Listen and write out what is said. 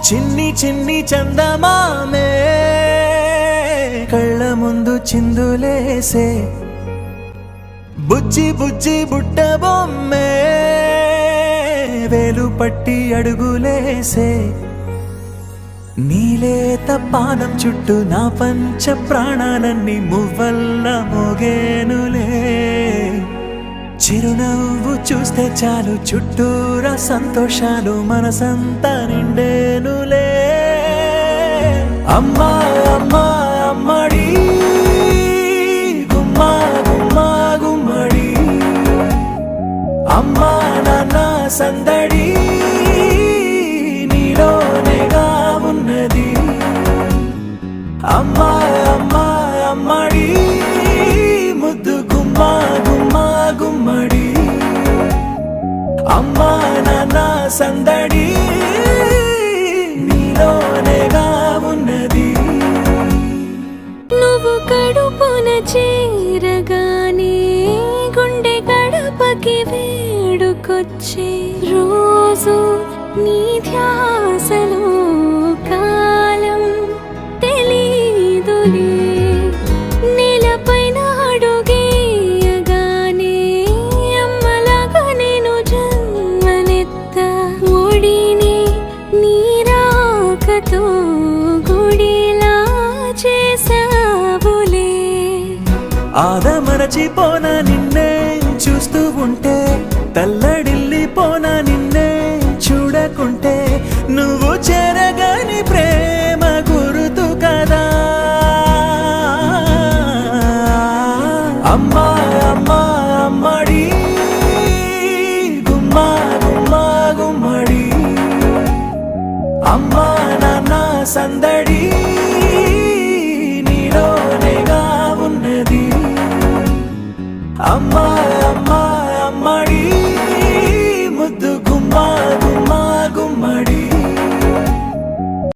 చిన్ని చిన్ని చందమామే కళ్ళ ముందు చిందులేసే బుజ్జి బుజ్జి బుట్ట బొమ్మే వేలు పట్టి అడుగులేసే నీలేత పానం చుట్టూ నా పంచ ప్రాణాలన్నీ మువ్వల్ల మోగేనులే చిరునవ్వు చూస్తే చాలు చుట్టూరా సంతోషాలు మనసంతా నిండేనులే అమ్మా అమ్మా అమ్మడి గుమ్మా గుమ్మా గుమ్మడి అమ్మా నాన్న సందడి నీలోనేగా ఉన్నది అమ్మా అమ్మా అమ్మడి ముద్దు గుమ్మా గుమ్మా గుమ్మడి అమ్మా నాన్న సందడి నీలోనేగా ఉన్నది నువ్వు కడుపున చేరగానే గుండె గడపకి వేడుకొచ్చే రోజు నీ ధ్యాసలో కాలం తెలీదులే నేలపైన అడుగేయగానే అమ్మలాగా నేను జన్మనెత్త ఒడిని నీ రాకతో గుడిలా చేసావులే ఆదమరచిపోనా నిన్నే చూస్తూ ఉంటే తల్లడిల్లిపోనా నిన్నే చూడకుంటే నువ్వు చెరగని ప్రేమ గురుతు కదా అమ్మా అమ్మా అమ్మడి గుమ్మా గుమ్మా గుమ్మడి అమ్మా నాన్న సందడి నీలోనేగా ఉన్నది అమ్మా